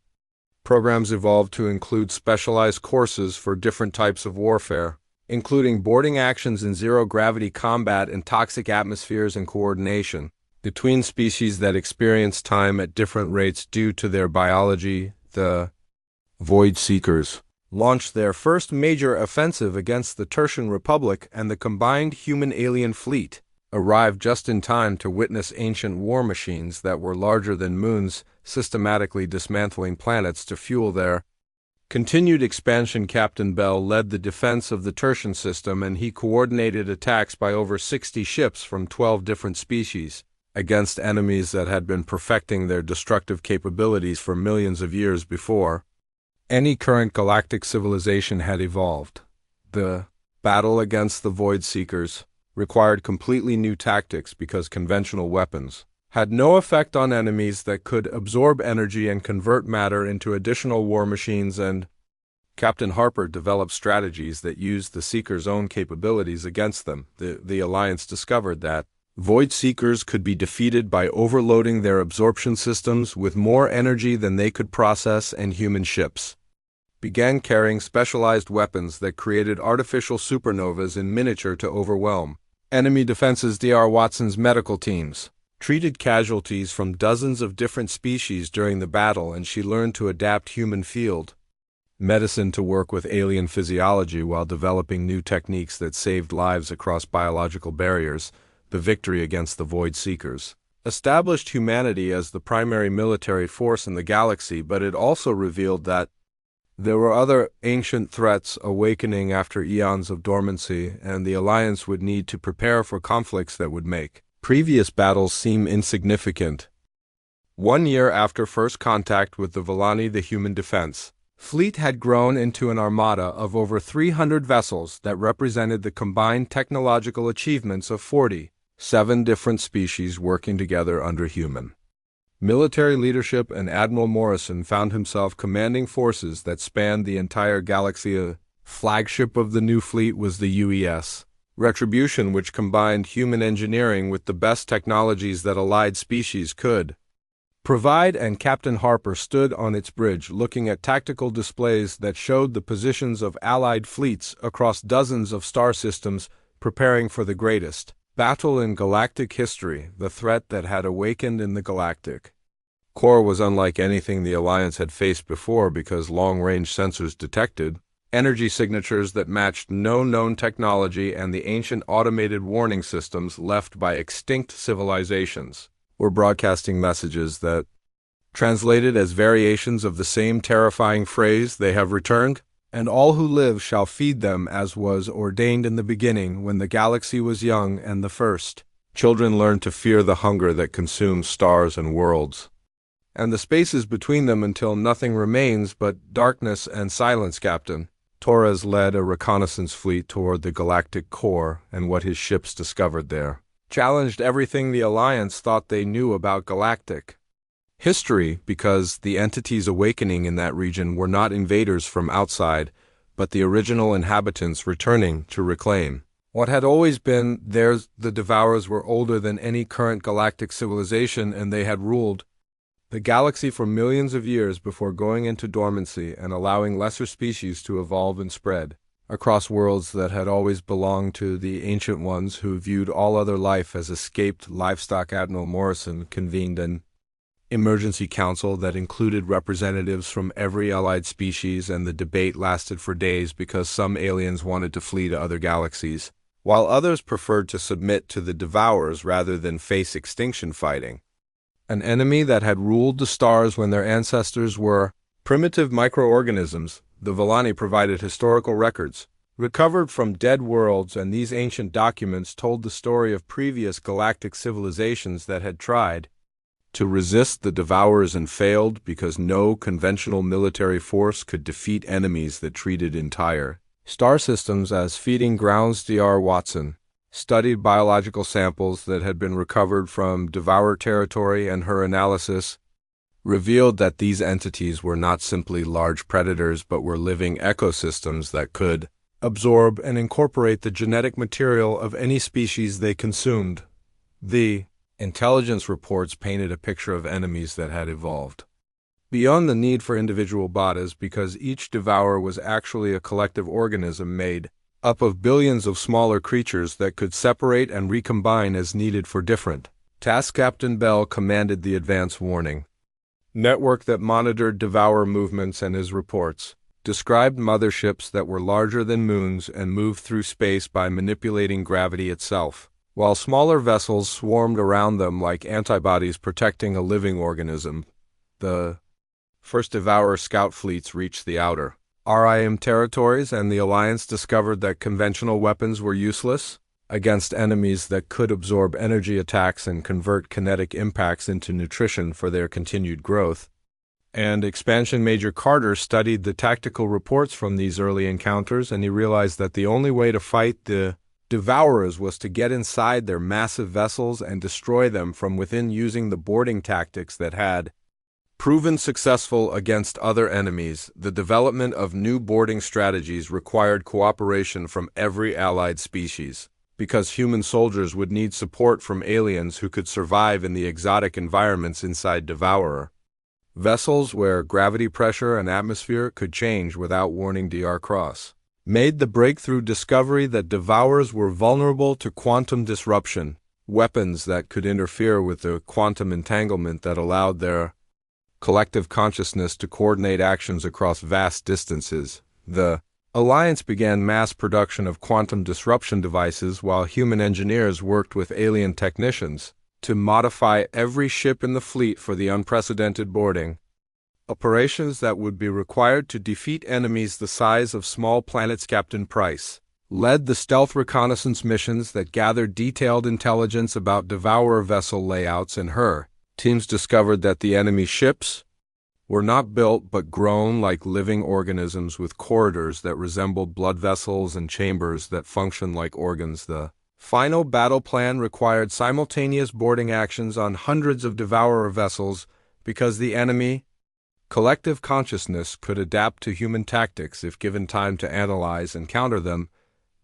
S1: programs evolved to include specialized courses for different types of warfare, including boarding actions in zero-gravity combat and toxic atmospheres, and coordination between species that experience time at different rates due to their biology. The Void Seekers launched their first major offensive against the Tertian Republic, and the combined human-alien fleet arrived just in time to witness ancient war machines that were larger than moons systematically dismantling planets to fuel their continued expansion. Captain Bell led the defense of the Tertian system, and he coordinated attacks by over 60 ships from 12 different species against enemies that had been perfecting their destructive capabilities for millions of years before any current galactic civilization had evolved. The Battle against the Void Seekers required completely new tactics because conventional weapons had no effect on enemies that could absorb energy and convert matter into additional war machines, and Captain Harper developed strategies that used the Seekers' own capabilities against them. The Alliance discovered that Void Seekers could be defeated by overloading their absorption systems with more energy than they could process, and human ships began carrying specialized weapons that created artificial supernovas in miniature to overwhelm enemy defenses. Dr. Watson's medical teams treated casualties from dozens of different species during the battle, and she learned to adapt human field medicine to work with alien physiology while developing new techniques that saved lives across biological barriers. The victory against the Void Seekers established humanity as the primary military force in the galaxy, but it also revealed that there were other ancient threats awakening after eons of dormancy, and the Alliance would need to prepare for conflicts that would make previous battles seem insignificant. 1 year after first contact with the Villani, the human defense fleet had grown into an armada of over 300 vessels that represented the combined technological achievements of 47 different species working together under human military leadership, and Admiral Morrison found himself commanding forces that spanned the entire galaxy. A flagship of the new fleet was the UES Retribution, which combined human engineering with the best technologies that allied species could provide, and Captain Harper stood on its bridge looking at tactical displays that showed the positions of Allied fleets across dozens of star systems, preparing for the greatest battle in galactic history. The threat that had awakened in the Galactic core was unlike anything the Alliance had faced before, because long-range sensors detected energy signatures that matched no known technology, and the ancient automated warning systems left by extinct civilizations were broadcasting messages that translated as variations of the same terrifying phrase, "They have returned, and all who live shall feed them, as was ordained in the beginning, when the galaxy was young and the first children learned to fear the hunger that consumes stars and worlds, and the spaces between them, until nothing remains but darkness and silence." Captain Torres led a reconnaissance fleet toward the galactic core, and what his ships discovered there challenged everything the Alliance thought they knew about galactic history, because the entities awakening in that region were not invaders from outside, but the original inhabitants returning to reclaim what had always been theirs. The Devourers were older than any current galactic civilization, and they had ruled the galaxy for millions of years before going into dormancy and allowing lesser species to evolve and spread across worlds that had always belonged to the Ancient Ones, who viewed all other life as escaped livestock. Admiral Morrison convened an emergency council that included representatives from every allied species, and the debate lasted for days because some aliens wanted to flee to other galaxies, while others preferred to submit to the Devourers rather than face extinction fighting, an enemy that had ruled the stars when their ancestors were primitive microorganisms. The Villani provided historical records recovered from dead worlds, and these ancient documents told the story of previous galactic civilizations that had tried to resist the Devourers and failed, because no conventional military force could defeat enemies that treated entire star systems as feeding grounds. Dr. Watson studied biological samples that had been recovered from Devourer territory, and her analysis revealed that these entities were not simply large predators, but were living ecosystems that could absorb and incorporate the genetic material of any species they consumed. The intelligence reports painted a picture of enemies that had evolved beyond the need for individual bodies, because each devourer was actually a collective organism made up of billions of smaller creatures that could separate and recombine as needed for different tasks. Captain Bell commanded the advance warning network that monitored devourer movements, and his reports described motherships that were larger than moons and moved through space by manipulating gravity itself, while smaller vessels swarmed around them like antibodies protecting a living organism. The first Devourer scout fleets reached the outer Rim territories, and the Alliance discovered that conventional weapons were useless against enemies that could absorb energy attacks and convert kinetic impacts into nutrition for their continued growth. And Expansion Major Carter studied the tactical reports from these early encounters, and he realized that the only way to fight the Devourers was to get inside their massive vessels and destroy them from within using the boarding tactics that had proven successful against other enemies. The development of new boarding strategies required cooperation from every allied species, because human soldiers would need support from aliens who could survive in the exotic environments inside Devourer vessels where gravity pressure and atmosphere could change without warning. Dr. Cross made the breakthrough discovery that Devourers were vulnerable to quantum disruption, weapons that could interfere with the quantum entanglement that allowed their collective consciousness to coordinate actions across vast distances. The Alliance began mass production of quantum disruption devices while human engineers worked with alien technicians to modify every ship in the fleet for the unprecedented boarding operations that would be required to defeat enemies the size of small planets. Captain Price led the stealth reconnaissance missions that gathered detailed intelligence about Devourer vessel layouts, and her teams discovered that the enemy ships were not built but grown like living organisms with corridors that resembled blood vessels and chambers that functioned like organs. The final battle plan required simultaneous boarding actions on hundreds of Devourer vessels because the enemy collective consciousness could adapt to human tactics if given time to analyze and counter them,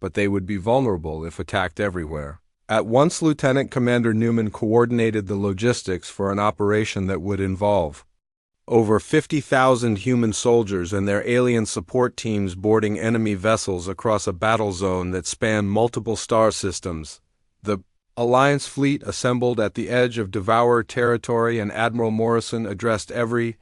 S1: but they would be vulnerable if attacked everywhere. At once, Lieutenant Commander Newman coordinated the logistics for an operation that would involve over 50,000 human soldiers and their alien support teams boarding enemy vessels across a battle zone that spanned multiple star systems. The Alliance fleet assembled at the edge of Devourer territory, and Admiral Morrison addressed every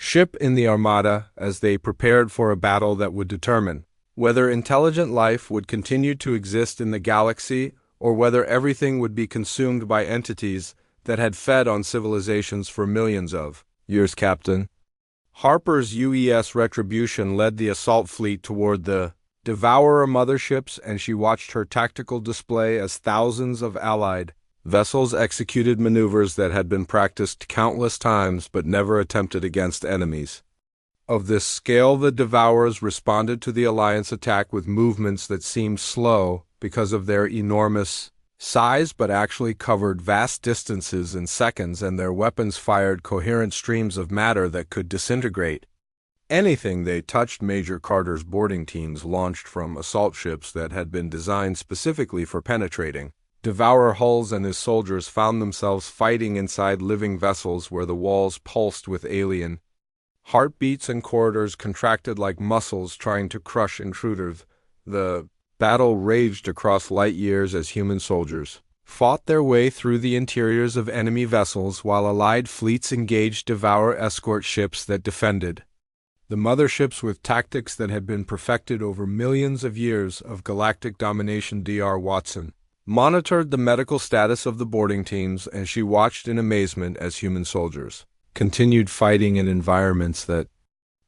S1: ship in the Armada as they prepared for a battle that would determine whether intelligent life would continue to exist in the galaxy or whether everything would be consumed by entities that had fed on civilizations for millions of years. Captain Harper's UES Retribution led the assault fleet toward the Devourer motherships, and she watched her tactical display as thousands of allied vessels executed maneuvers that had been practiced countless times but never attempted against enemies of this scale. The Devourers responded to the Alliance attack with movements that seemed slow because of their enormous size but actually covered vast distances in seconds, and their weapons fired coherent streams of matter that could disintegrate anything they touched. Major Carter's boarding teams launched from assault ships that had been designed specifically for penetrating Devourer hulls, and his soldiers found themselves fighting inside living vessels where the walls pulsed with alien heartbeats and corridors contracted like muscles trying to crush intruders. The battle raged across light years as human soldiers fought their way through the interiors of enemy vessels while allied fleets engaged Devourer escort ships that defended the motherships with tactics that had been perfected over millions of years of galactic domination. Dr. Watson monitored the medical status of the boarding teams, and she watched in amazement as human soldiers continued fighting in environments that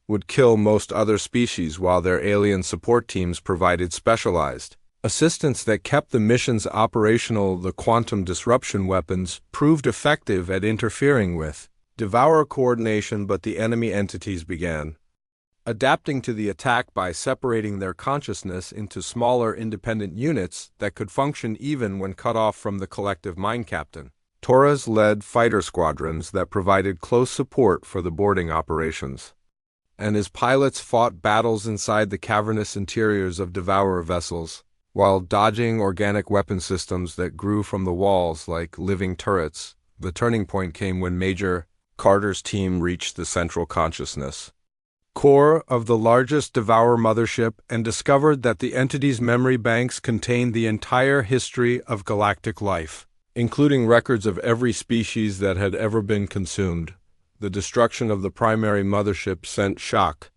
S1: would kill most other species while their alien support teams provided specialized assistance that kept the missions operational. The quantum disruption weapons proved effective at interfering with Devourer coordination, but the enemy entities began adapting to the attack by separating their consciousness into smaller independent units that could function even when cut off from the collective mind. Captain Torres led fighter squadrons that provided close support for the boarding operations, and his pilots fought battles inside the cavernous interiors of Devourer vessels, while dodging organic weapon systems that grew from the walls like living turrets. The turning point came when Major Carter's team reached the central consciousness core of the largest Devourer mothership and discovered that the entity's memory banks contained the entire history of galactic life, including records of every species that had ever been consumed. The destruction of the primary mothership sent shock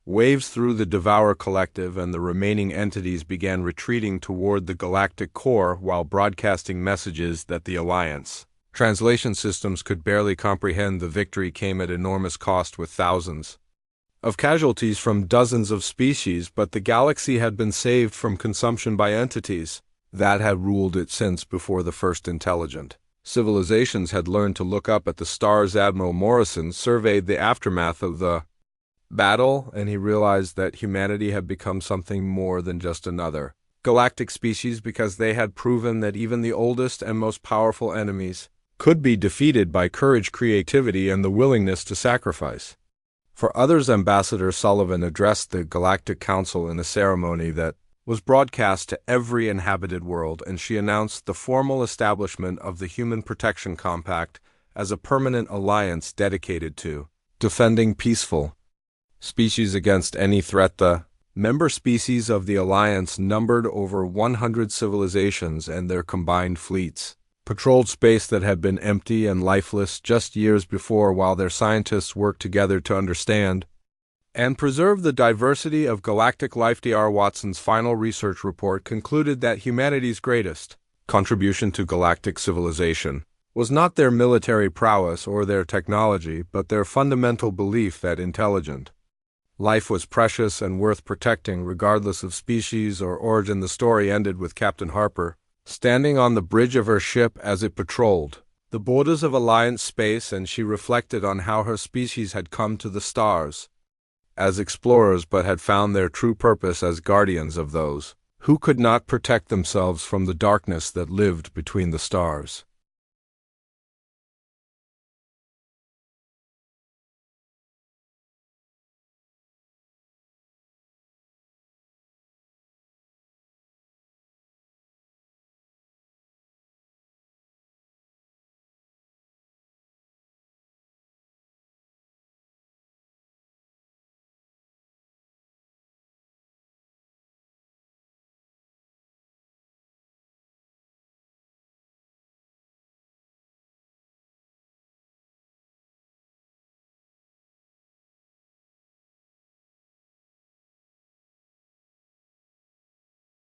S1: waves through the Devourer collective, and the remaining entities began retreating toward the galactic core while broadcasting messages that the Alliance translation systems could barely comprehend. The victory came at enormous cost, with thousands of casualties from dozens of species, but the galaxy had been saved from consumption by entities that had ruled it since before the first intelligent civilizations had learned to look up at the stars. Admiral Morrison surveyed the aftermath of the battle, and he realized that humanity had become something more than just another galactic species, because they had proven that even the oldest and most powerful enemies could be defeated by courage, creativity, and the willingness to sacrifice. For others, Ambassador Sullivan addressed the Galactic Council in a ceremony that was broadcast to every inhabited world, and she announced the formal establishment of the Human Protection Compact as a permanent alliance dedicated to defending peaceful species against any threat. The member species of the alliance numbered over 100 civilizations, and their combined fleets patrolled space that had been empty and lifeless just years before, while their scientists worked together to understand and preserve the diversity of galactic life. Dr. Watson's final research report concluded that humanity's greatest contribution to galactic civilization was not their military prowess or their technology, but their fundamental belief that intelligent life was precious and worth protecting, regardless of species or origin. The story ended with Captain Harper standing on the bridge of her ship as it patrolled the borders of Alliance space, and she reflected on how her species had come to the stars as explorers, but had found their true purpose as guardians of those who could not protect themselves from the darkness that lived between the stars.